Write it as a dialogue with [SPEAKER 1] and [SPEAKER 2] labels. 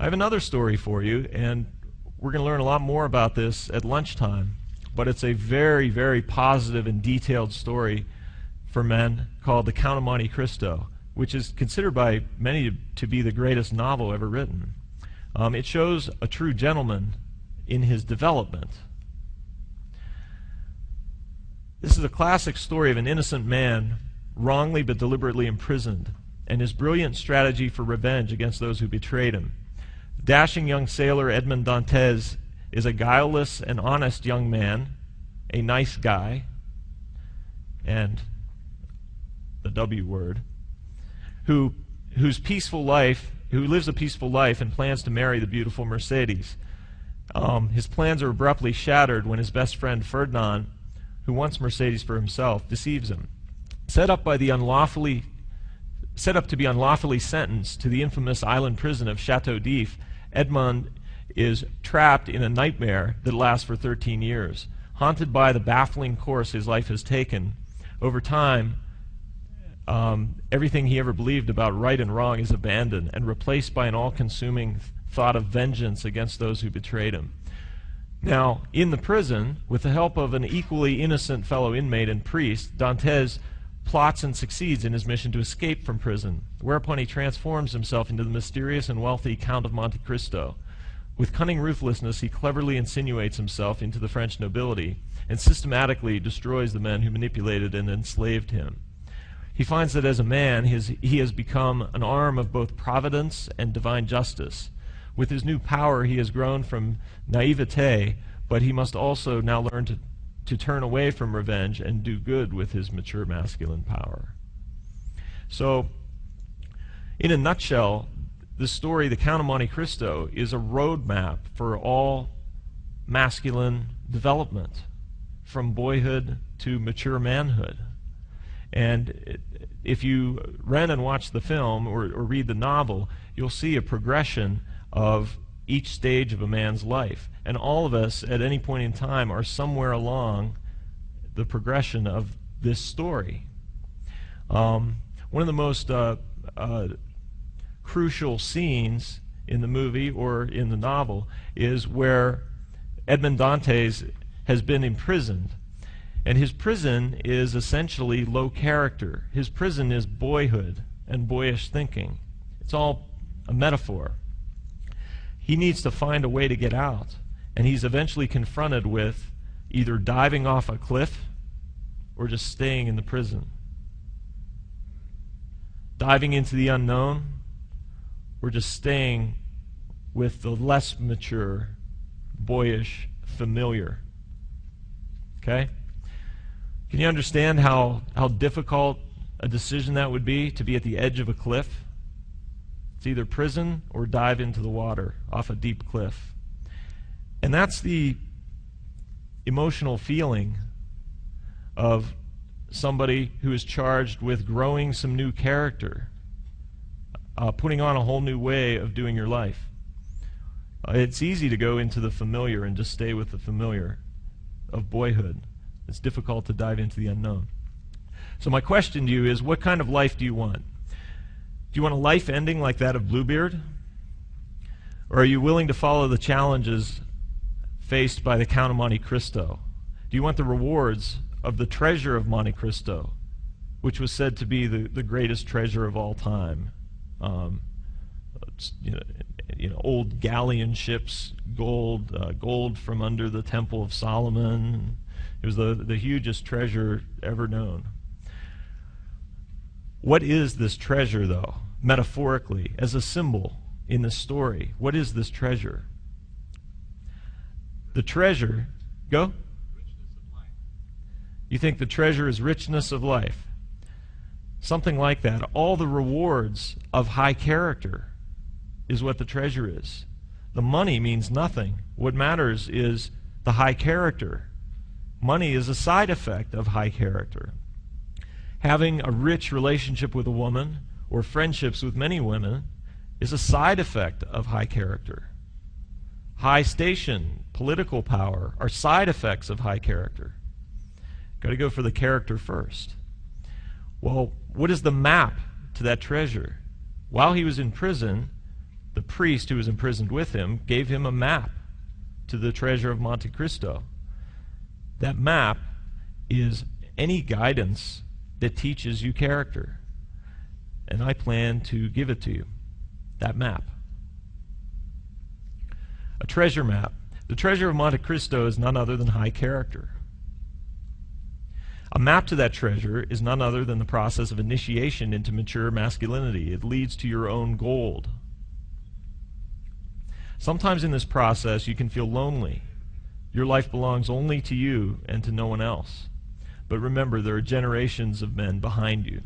[SPEAKER 1] I have another story for you, and we're going to learn a lot more about this at lunchtime, but it's a very, very positive and detailed story for men called The Count of Monte Cristo, which is considered by many to be the greatest novel ever written. It shows a true gentleman in his development. This is a classic story of an innocent man wrongly but deliberately imprisoned, and his brilliant strategy for revenge against those who betrayed him. Dashing young sailor Edmond Dantes is a guileless and honest young man, a nice guy, and the W word, who lives a peaceful life and plans to marry the beautiful Mercedes. His plans are abruptly shattered when his best friend Ferdinand, who wants Mercedes for himself, deceives him. Set up to be unlawfully sentenced to the infamous island prison of Chateau d'If, Edmond is trapped in a nightmare that lasts for 13 years. Haunted by the baffling course his life has taken, over time, everything he ever believed about right and wrong is abandoned and replaced by an all-consuming thought of vengeance against those who betrayed him. Now, in the prison, with the help of an equally innocent fellow inmate and priest, Dantes plots and succeeds in his mission to escape from prison, whereupon he transforms himself into the mysterious and wealthy Count of Monte Cristo. With cunning ruthlessness, he cleverly insinuates himself into the French nobility and systematically destroys the men who manipulated and enslaved him. He finds that as a man, he has become an arm of both providence and divine justice. With his new power, he has grown from naivete, but he must also now learn to turn away from revenge and do good with his mature masculine power. So, in a nutshell, the story, The Count of Monte Cristo, is a roadmap for all masculine development, from boyhood to mature manhood. And if you rent and watch the film or read the novel, you'll see a progression of each stage of a man's life. And all of us, at any point in time, are somewhere along the progression of this story. One of the most crucial scenes in the movie or in the novel is where Edmond Dantes has been imprisoned. And his prison is essentially low character. His prison is boyhood and boyish thinking. It's all a metaphor. He needs to find a way to get out, and he's eventually confronted with either diving off a cliff or just staying in the prison. Diving into the unknown or just staying with the less mature, boyish, familiar. Okay? Can you understand how difficult a decision that would be, to be at the edge of a cliff? It's either prison or dive into the water off a deep cliff. And that's the emotional feeling of somebody who is charged with growing some new character, putting on a whole new way of doing your life. It's easy to go into the familiar and just stay with the familiar of boyhood. It's difficult to dive into the unknown. So my question to you is, what kind of life do you want? Do you want a life ending like that of Bluebeard? Or are you willing to follow the challenges faced by the Count of Monte Cristo? Do you want the rewards of the treasure of Monte Cristo, which was said to be the greatest treasure of all time? Old galleon ships, gold from under the Temple of Solomon. It was the hugest treasure ever known. What is this treasure, though, metaphorically, as a symbol in this story? What is this treasure? The treasure, go?
[SPEAKER 2] Richness of life.
[SPEAKER 1] You think the treasure is richness of life? Something like that. All the rewards of high character is what the treasure is. The money means nothing. What matters is the high character. Money is a side effect of high character. Having a rich relationship with a woman or friendships with many women is a side effect of high character. High station, political power are side effects of high character. Got to go for the character first. Well, what is the map to that treasure? While he was in prison, the priest who was imprisoned with him gave him a map to the treasure of Monte Cristo. That map is any guidance that teaches you character. And I plan to give it to you, that map. A treasure map. The treasure of Monte Cristo is none other than high character. A map to that treasure is none other than the process of initiation into mature masculinity. It leads to your own gold. Sometimes in this process you can feel lonely. Your life belongs only to you and to no one else. But remember, there are generations of men behind you.